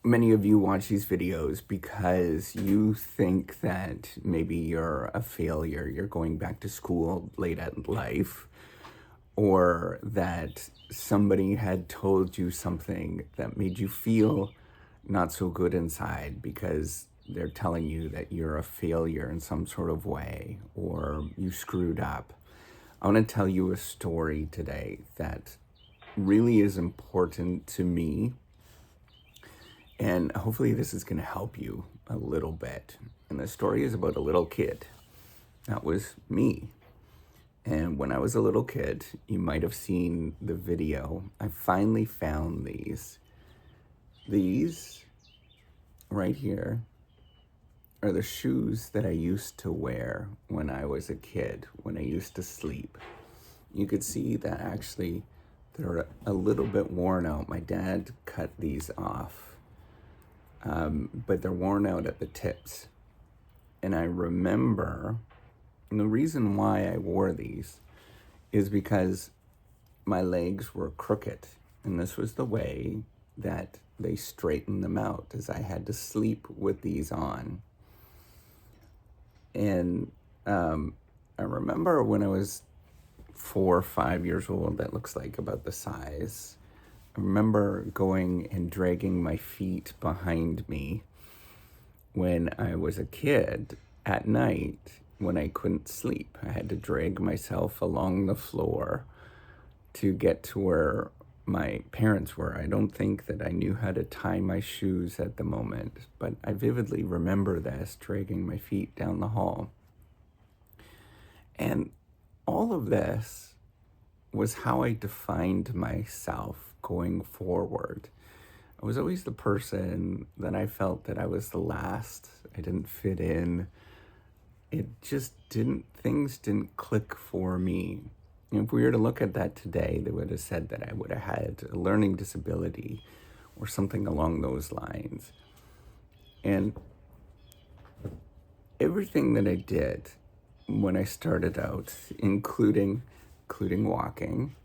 Many of you watch these videos because you think that maybe you're a failure, you're going back to school late at life, or that somebody had told you something that made you feel not so good inside because they're telling you that you're a failure in some sort of way or you screwed up. I want to tell you a story today that really is important to me, and hopefully this is going to help you a little bit. And the story is about a little kid. That was me. And when I was a little kid, you might have seen the video. I finally found these. These right here are the shoes that I used to wear when I was a kid, when I used to sleep. You could see that actually they're a little bit worn out. My dad cut these off. But they're worn out at the tips. And I remember, and the reason why I wore these is because my legs were crooked. And this was the way that they straightened them out, as I had to sleep with these on. And I remember when I was 4 or 5 years old, that looks like about the size, I remember going and dragging my feet behind me when I was a kid at night when I couldn't sleep. I had to drag myself along the floor to get to where my parents were. I don't think that I knew how to tie my shoes at the moment, but I vividly remember this, dragging my feet down the hall. And all of this was how I defined myself going forward. I was always the person that I felt that I was the last. I didn't fit in. Things didn't click for me. If we were to look at that today, they would have said that I would have had a learning disability or something along those lines. And everything that I did when I started out, including walking,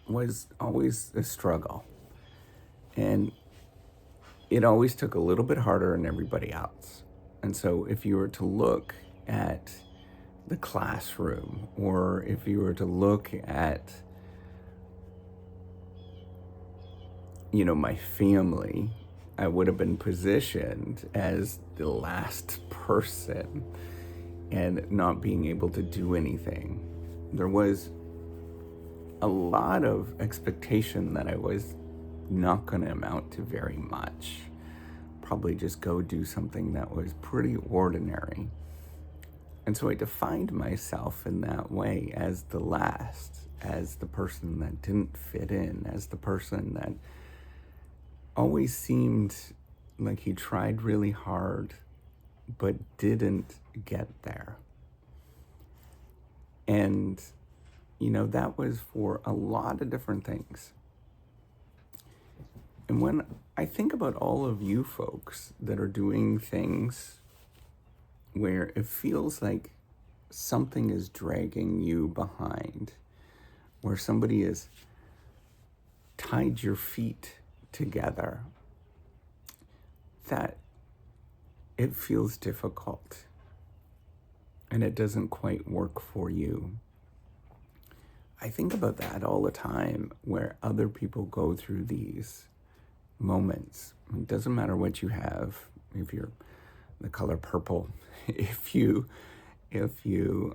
was always a struggle. And it always took a little bit harder than everybody else. And so if you were to look at the classroom, or if you were to look at, my family, I would have been positioned as the last person and not being able to do anything. There was a lot of expectation that I was not going to amount to very much. Probably just go do something that was pretty ordinary. And so I defined myself in that way, as the last, as the person that didn't fit in, as the person that always seemed like he tried really hard but didn't get there. And that was for a lot of different things. And when I think about all of you folks that are doing things where it feels like something is dragging you behind, where somebody has tied your feet together, that it feels difficult and it doesn't quite work for you. I think about that all the time, where other people go through these moments. It doesn't matter what you have, if you're the color purple, if you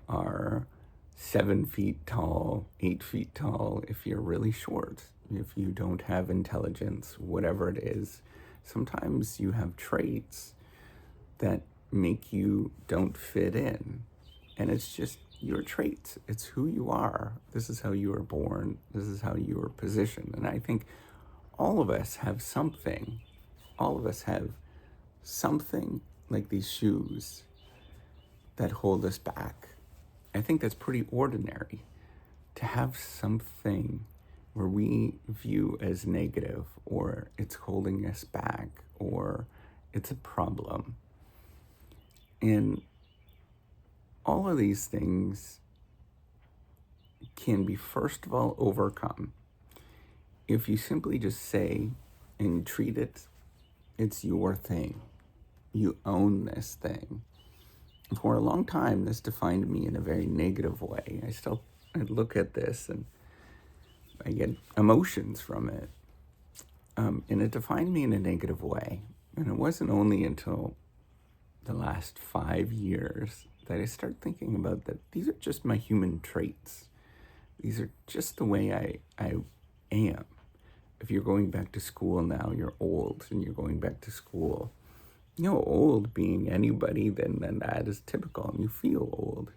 are 7 feet tall, 8 feet tall, if you're really short, if you don't have intelligence, whatever it is, sometimes you have traits that make you don't fit in. And it's just your traits. It's who you are. This is how you were born. This is how you were positioned. And I think all of us have something. All of us have something like these shoes that hold us back. I think that's pretty ordinary, to have something where we view as negative, or it's holding us back, or it's a problem. And all of these things can be, first of all, overcome if you simply just say and treat it It's your thing. You own this thing. For a long time, this defined me in a very negative way. I look at this and I get emotions from it. And it defined me in a negative way. And it wasn't only until the last 5 years that I start thinking about that these are just my human traits. These are just the way I am. If you're going back to school now, you're old and you're going back to school. Old being anybody, then that is typical and you feel old.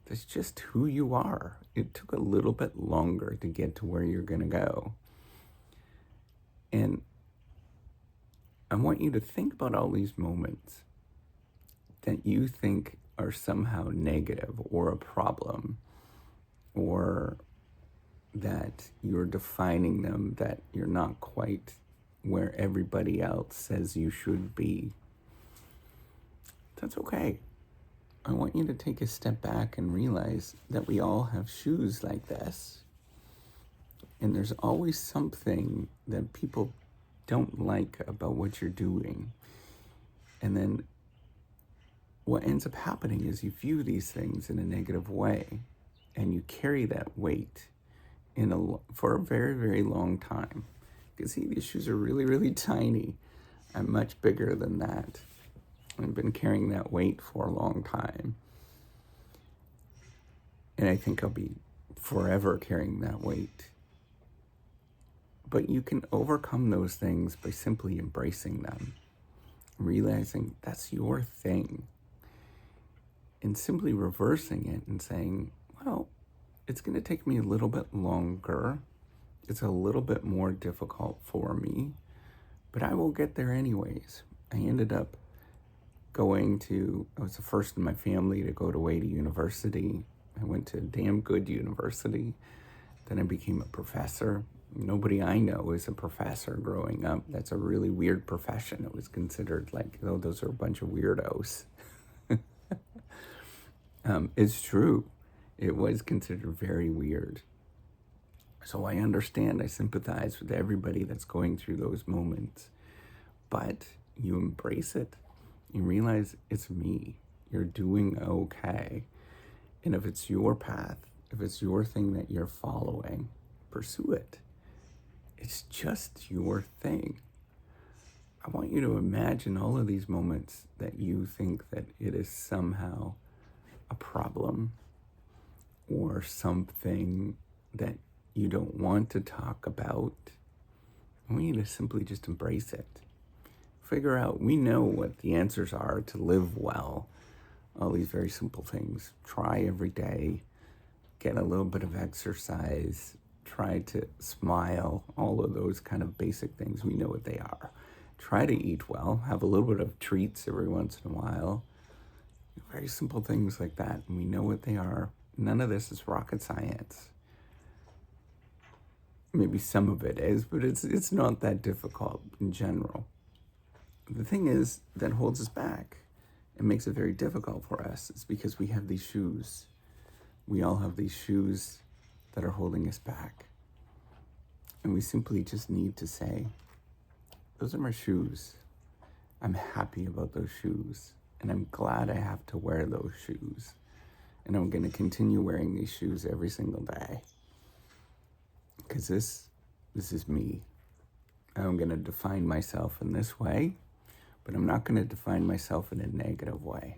That's just who you are. It took a little bit longer to get to where you're going to go. And I want you to think about all these moments that you think are somehow negative or a problem, or that you're defining them, that you're not quite where everybody else says you should be. That's okay. I want you to take a step back and realize that we all have shoes like this. And there's always something that people don't like about what you're doing. And then what ends up happening is you view these things in a negative way, and you carry that weight for a very, very long time. You can see these shoes are really, really tiny. I'm much bigger than that. I've been carrying that weight for a long time. And I think I'll be forever carrying that weight. But you can overcome those things by simply embracing them, realizing that's your thing, and simply reversing it and saying, well, it's going to take me a little bit longer. It's a little bit more difficult for me, but I will get there anyways. I ended up I was the first in my family to go away to university. I went to a damn good university. Then I became a professor. Nobody I know is a professor growing up. That's a really weird profession. It was considered like, oh, those are a bunch of weirdos. It's true. It was considered very weird. So I understand, I sympathize with everybody that's going through those moments. But you embrace it. You realize it's me. You're doing okay. And if it's your path, if it's your thing that you're following, pursue it. It's just your thing. I want you to imagine all of these moments that you think that it is somehow a problem or something that you don't want to talk about. I want you to simply just embrace it. Figure out, we know what the answers are to live well. All these very simple things. Try every day, get a little bit of exercise, try to smile, all of those kind of basic things. We know what they are. Try to eat well, have a little bit of treats every once in a while. Very simple things like that, and we know what they are. None of this is rocket science. Maybe some of it is, but it's not that difficult in general. The thing is that holds us back and makes it very difficult for us is because we have these shoes. We all have these shoes that are holding us back. And we simply just need to say, those are my shoes. I'm happy about those shoes. And I'm glad I have to wear those shoes. And I'm going to continue wearing these shoes every single day. Because this is me. I'm going to define myself in this way, but I'm not going to define myself in a negative way.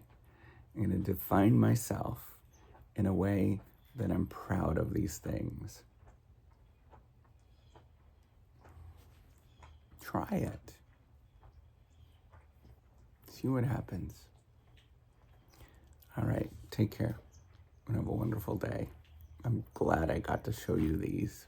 I'm going to define myself in a way that I'm proud of these things. Try it. See what happens. All right, take care and have a wonderful day. I'm glad I got to show you these.